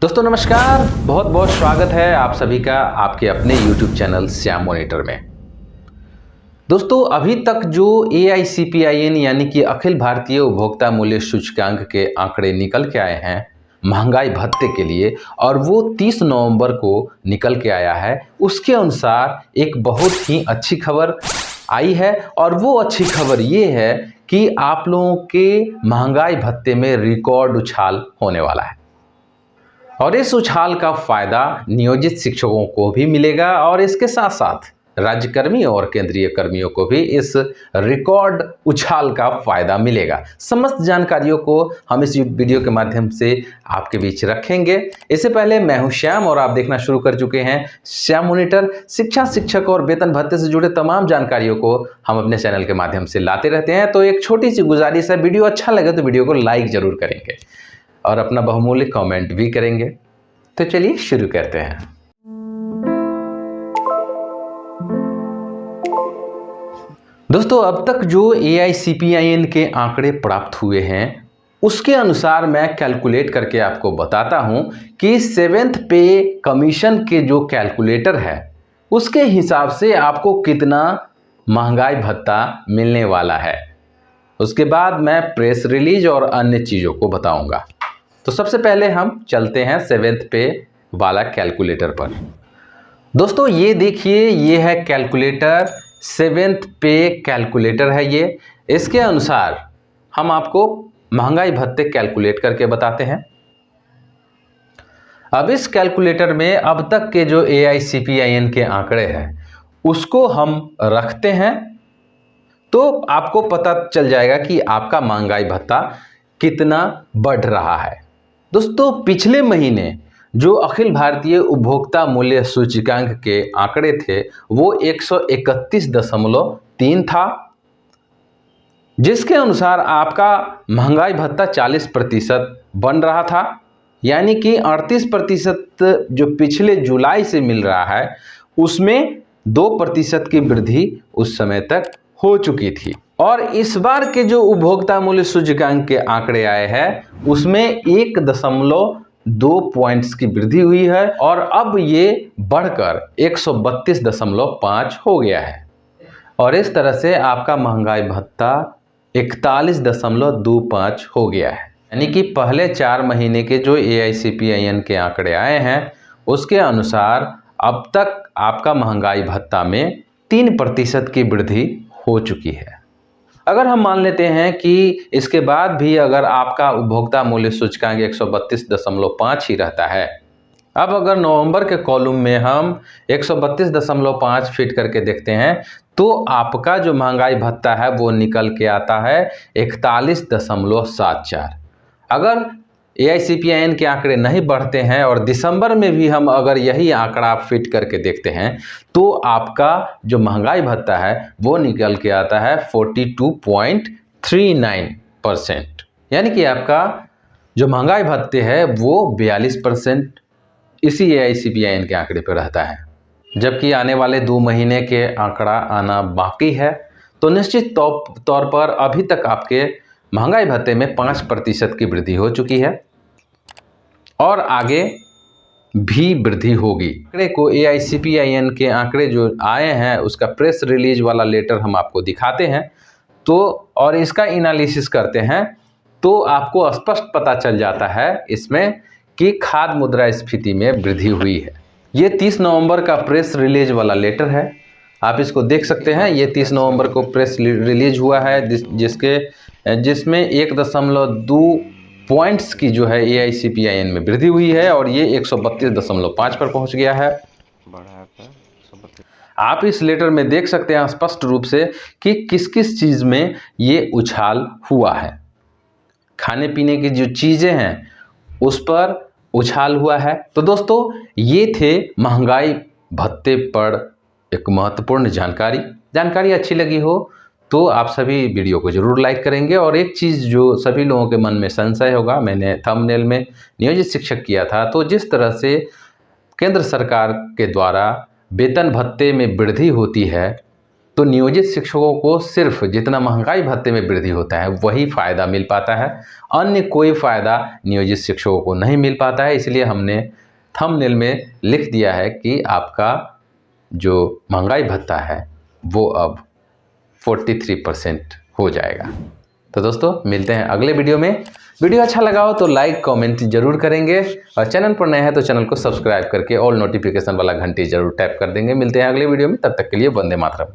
दोस्तों नमस्कार, बहुत बहुत स्वागत है आप सभी का आपके अपने YouTube चैनल श्याम मॉनिटर में। दोस्तों अभी तक जो AICPIN यानी कि अखिल भारतीय उपभोक्ता मूल्य सूचकांक के आंकड़े निकल के आए हैं महंगाई भत्ते के लिए, और वो 30 नवंबर को निकल के आया है, उसके अनुसार एक बहुत ही अच्छी खबर आई है। और वो अच्छी खबर ये है कि आप लोगों के महंगाई भत्ते में रिकॉर्ड उछाल होने वाला है, और इस उछाल का फायदा नियोजित शिक्षकों को भी मिलेगा और इसके साथ साथ राज्यकर्मी और केंद्रीय कर्मियों को भी इस रिकॉर्ड उछाल का फायदा मिलेगा। समस्त जानकारियों को हम इस वीडियो के माध्यम से आपके बीच रखेंगे। इससे पहले मैं हूं श्याम और आप देखना शुरू कर चुके हैं श्याम मॉनिटर। शिक्षा, शिक्षक और वेतन भत्ते से जुड़े तमाम जानकारियों को हम अपने चैनल के माध्यम से लाते रहते हैं। तो एक छोटी सी गुजारिश है, वीडियो अच्छा लगे तो वीडियो को लाइक जरूर करेंगे और अपना बहुमूल्य कमेंट भी करेंगे। तो चलिए शुरू करते हैं। दोस्तों अब तक जो AICPIN के आंकड़े प्राप्त हुए हैं उसके अनुसार मैं कैलकुलेट करके आपको बताता हूं कि 7th पे कमीशन के जो कैलकुलेटर है उसके हिसाब से आपको कितना महंगाई भत्ता मिलने वाला है। उसके बाद मैं प्रेस रिलीज और अन्य चीज़ों को बताऊंगा। तो सबसे पहले हम चलते हैं 7th पे वाला कैलकुलेटर पर। दोस्तों ये देखिए, ये है कैलकुलेटर, 7th पे कैलकुलेटर है ये। इसके अनुसार हम आपको महंगाई भत्ते कैलकुलेट करके बताते हैं। अब इस कैलकुलेटर में अब तक के जो AICPIN के आंकड़े हैं उसको हम रखते हैं, तो आपको पता चल जाएगा कि आपका महंगाई भत्ता कितना बढ़ रहा है। दोस्तों पिछले महीने जो अखिल भारतीय उपभोक्ता मूल्य सूचकांक के आंकड़े थे वो 131.3 था, जिसके अनुसार आपका महंगाई भत्ता 40% बन रहा था, यानी कि 38% जो पिछले जुलाई से मिल रहा है उसमें 2% की वृद्धि उस समय तक हो चुकी थी। और इस बार के जो उपभोक्ता मूल्य सूचकांक के आंकड़े आए हैं उसमें 1.2 पॉइंट्स की वृद्धि हुई है और अब ये बढ़कर 132.5 हो गया है। और इस तरह से आपका महंगाई भत्ता 41.25 हो गया है, यानी कि पहले 4 महीने के जो AICPIN के आंकड़े आए हैं उसके अनुसार अब तक आपका महंगाई भत्ता में 3% की वृद्धि हो चुकी है। अगर हम मान लेते हैं कि इसके बाद भी अगर आपका उपभोक्ता मूल्य सूचकांक 132.5 ही रहता है, अब अगर नवंबर के कॉलम में हम 132.5 फिट करके देखते हैं तो आपका जो महंगाई भत्ता है वो निकल के आता है 41.74। अगर AICPIN के आंकड़े नहीं बढ़ते हैं और दिसंबर में भी हम अगर यही आंकड़ा फिट करके देखते हैं तो आपका जो महंगाई भत्ता है वो निकल के आता है 42.39%, यानी कि आपका जो महंगाई भत्ते है वो 42% इसी AICPIN के आंकड़े पर रहता है। जबकि आने वाले 2 महीने के आंकड़ा आना बाकी है, तो निश्चित तौर पर अभी तक आपके महंगाई भत्ते में 5% की वृद्धि हो चुकी है और आगे भी वृद्धि होगी। आंकड़े को AICPIN के आंकड़े जो आए हैं उसका प्रेस रिलीज वाला लेटर हम आपको दिखाते हैं तो और इसका एनालिसिस करते हैं तो आपको स्पष्ट पता चल जाता है इसमें कि खाद्य मुद्रास्फीति में वृद्धि हुई है। ये 30 नवंबर का प्रेस रिलीज वाला लेटर है, आप इसको देख सकते हैं। ये 30 नवंबर को प्रेस रिलीज हुआ है जिसमें 1.2 पॉइंट्स की जो है AICPIN में वृद्धि हुई है और ये 132.5 पर पहुंच गया है। आप इस लेटर में देख सकते हैं स्पष्ट रूप से कि किस किस चीज़ में ये उछाल हुआ है। खाने पीने की जो चीज़ें हैं उस पर उछाल हुआ है। तो दोस्तों ये थे महंगाई भत्ते पर एक महत्वपूर्ण जानकारी अच्छी लगी हो तो आप सभी वीडियो को जरूर लाइक करेंगे। और एक चीज़ जो सभी लोगों के मन में संशय होगा, मैंने थंबनेल में नियोजित शिक्षक किया था, तो जिस तरह से केंद्र सरकार के द्वारा वेतन भत्ते में वृद्धि होती है तो नियोजित शिक्षकों को सिर्फ जितना महंगाई भत्ते में वृद्धि होता है वही फ़ायदा मिल पाता है, अन्य कोई फ़ायदा नियोजित शिक्षकों को नहीं मिल पाता है। इसलिए हमने थंबनेल में लिख दिया है कि आपका जो महंगाई भत्ता है वो अब 43% हो जाएगा। तो दोस्तों मिलते हैं अगले वीडियो में। वीडियो अच्छा लगा हो तो लाइक कमेंट जरूर करेंगे और चैनल पर नए हैं तो चैनल को सब्सक्राइब करके ऑल नोटिफिकेशन वाला घंटी जरूर टैप कर देंगे। मिलते हैं अगले वीडियो में, तब तक के लिए वंदे मातरम।